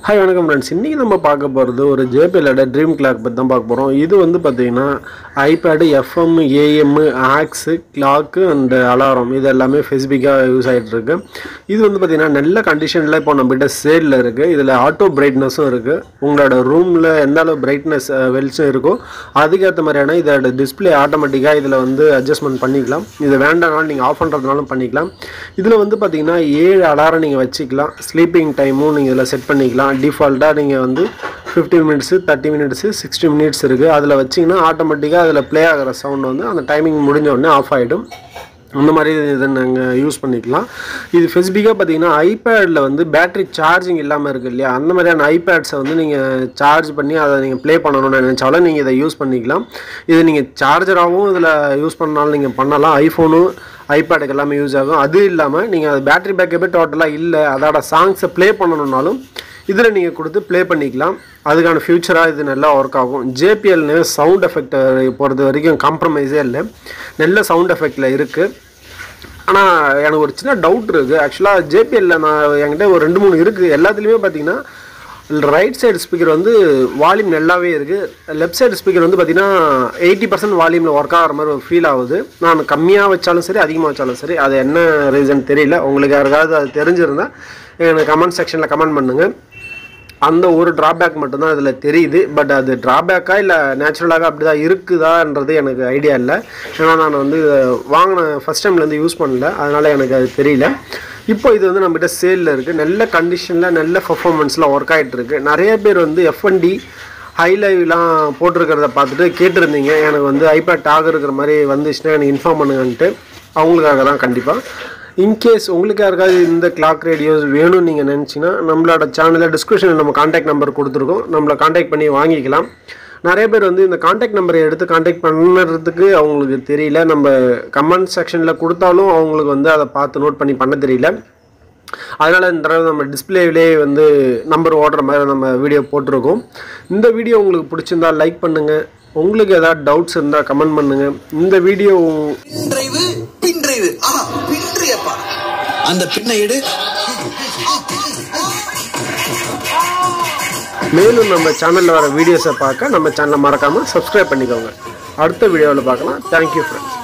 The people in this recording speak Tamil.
Hi, வணக்கம் ஃப்ரெண்ட்ஸ். இன்னைக்கு நம்ம பார்க்க போறது ஒரு JBL ட்ரீம் கிளாக் பத்தி தான் பார்க்க போறோம். இது வந்து பாத்தீங்கன்னா iPad FM, AM, AUX, clock and alarm இது எல்லாமே ஸ்பெசிஃபிக்கா யூஸ் ஆயிட்டு இருக்கு. இது வந்து பாத்தீங்கன்னா நல்ல கண்டிஷன்ல இப்போ நம்மகிட்ட சேல்ல இருக்கு. இதுல ஆட்டோ பிரைட்னஸும் இருக்கு. உங்களோட ரூம்ல எந்த அளவு பிரைட்னஸ் வெளிச்சம் இருக்கோ அதுக்கு ஏத்த மாதிரியான இதோட டிஸ்ப்ளே ஆட்டோமேட்டிக்கா இதுல வந்து அட்ஜஸ்ட்மென்ட் பண்ணிக்கலாம். இது வேண்டாம்னாலும் நீங்க ஆஃப் பண்றதுனாலும் பண்ணிக்கலாம். இதுல வந்து பாத்தீங்கன்னா 7 அலாரம் நீங்க வச்சுக்கலாம். ஸ்லீப்பிங் டைமும் நீங்க இதல செட் பண்ணிக்கலாம். டிஃபால்ட்டா நீங்க வந்து 15 மினிட்ஸ் 30 மினிட்ஸ் 60 மினிட்ஸ் இருக்கு. அதுல வச்சீங்கன்னா ஆட்டோமேட்டிக்கா அதுல ப்ளே ஆகுற சவுண்ட் வந்து அந்த டைமிங் முடிஞ்ச உடனே ஆஃப் ஆயிடும். அந்த மாதிரி இதை நாங்கள் யூஸ் பண்ணிக்கலாம். இது ஸ்பெசிஃபிக்காக பார்த்தீங்கன்னா ஐபேடில் வந்து பேட்டரி சார்ஜிங் இல்லாமல் இருக்குது இல்லையா, அந்த மாதிரியான ஐபேட்ஸை வந்து நீங்கள் சார்ஜ் பண்ணி அதை நீங்கள் ப்ளே பண்ணணும்னு நினச்சாலும் நீங்கள் இதை யூஸ் பண்ணிக்கலாம். இது நீங்கள் சார்ஜராகவும் இதில் யூஸ் பண்ணாலும் நீங்கள் பண்ணலாம். ஐஃபோனும் ஐபேடுக்கு எல்லாமே யூஸ் ஆகும். அது இல்லாமல் நீங்கள் அது பேட்டரி பேக்கப்பே டோட்டலாக இல்லை, அதோட சாங்ஸை ப்ளே பண்ணணுன்னாலும் இதில் நீங்கள் கொடுத்து ப்ளே பண்ணிக்கலாம். அதுக்கான ஃபியூச்சராக இது நல்லா ஒர்க் ஆகும். JBLனு சவுண்ட் எஃபெக்டை பொறுத்த வரைக்கும் காம்ப்ரமைஸே இல்லை, நல்ல சவுண்ட் எஃபெக்டில் இருக்குது. ஆனால் எனக்கு ஒரு சின்ன டவுட் இருக்குது. ஆக்சுவலாக JBLல நான் என்கிட்ட ஒரு 2-3 இருக்குது. எல்லாத்துலேயுமே பார்த்தீங்கன்னா ரைட் சைடு ஸ்பீக்கர் வந்து வால்யூம் நல்லாவே இருக்குது. லெஃப்ட் சைடு ஸ்பீக்கர் வந்து பார்த்தீங்கன்னா 80% வால்யூமில் ஒர்க் ஆகிற மாதிரி ஒரு ஃபீல் ஆகுது. நான் கம்மியாக வச்சாலும் சரி அதிகமாக வச்சாலும் சரி, அது என்ன ரீசன் தெரியல. உங்களுக்கு யாருக்காவது அது தெரிஞ்சிருந்தால் எனக்கு கமெண்ட் செக்ஷனில் கமெண்ட் பண்ணுங்கள். அந்த ஒரு ட்ராபேக் மட்டும்தான் இதில் தெரியுது. பட் அது ட்ராபேக்கா இல்லை நேச்சுரலாக அப்படி தான் இருக்குதான்றது எனக்கு ஐடியா இல்லை. ஏன்னா நான் வந்து வாங்கின ஃபஸ்ட் டைம்லேருந்து யூஸ் பண்ணல, அதனால் எனக்கு அது தெரியல. இப்போ இது வந்து நம்மகிட்ட சேலில் இருக்குது. நல்ல கண்டிஷனில் நல்ல பர்ஃபார்மன்ஸில் ஒர்க் ஆகிட்டுருக்கு. நிறைய பேர் வந்து FND ஹைலைவ்லாம் போட்டிருக்கிறத பார்த்துட்டு கேட்டிருந்தீங்க, எனக்கு வந்து ஐபேட் டாக் இருக்கிற மாதிரி வந்துச்சுன்னா எனக்கு இன்ஃபார்ம் பண்ணுங்கன்ட்டு. அவங்களுக்காக தான் கண்டிப்பாக. இன்கேஸ் உங்களுக்கு யாருக்காவது இந்த கிளாக் ரேடியோஸ் வேணும்னு நீங்கள் நினச்சிங்கன்னா நம்மளோட சேனலில் டிஸ்கிரிப்ஷனில் நம்ம காண்டாக்ட் நம்பர் கொடுத்துருக்கோம், நம்மளை காண்டாக்ட் பண்ணி வாங்கிக்கலாம். நிறைய பேர் வந்து இந்த காண்டாக்ட் நம்பரை எடுத்து காண்டாக்ட் பண்ணுறதுக்கு அவங்களுக்கு தெரியல. நம்ம கமெண்ட் செக்ஷனில் கொடுத்தாலும் அவங்களுக்கு வந்து அதை பார்த்து நோட் பண்ணி பண்ண தெரியல. அதனால் இந்த தடவை நம்ம டிஸ்பிளேவிலே வந்து நம்பர் ஓடுற மாதிரி நம்ம வீடியோ போட்டிருக்கோம். இந்த வீடியோ உங்களுக்கு பிடிச்சிருந்தால் லைக் பண்ணுங்கள். உங்களுக்கு ஏதாவது டவுட்ஸ் இருந்தால் கமெண்ட் பண்ணுங்கள். இந்த வீடியோ அந்த பின்னை எடு. மேலும் நம்ம சேனலில் வர வீடியோஸை பார்க்க நம்ம சேனலை மறக்காமல் சப்ஸ்கிரைப் பண்ணிக்கோங்க. அடுத்த வீடியோவில் பார்க்கலாம். Thank you friends.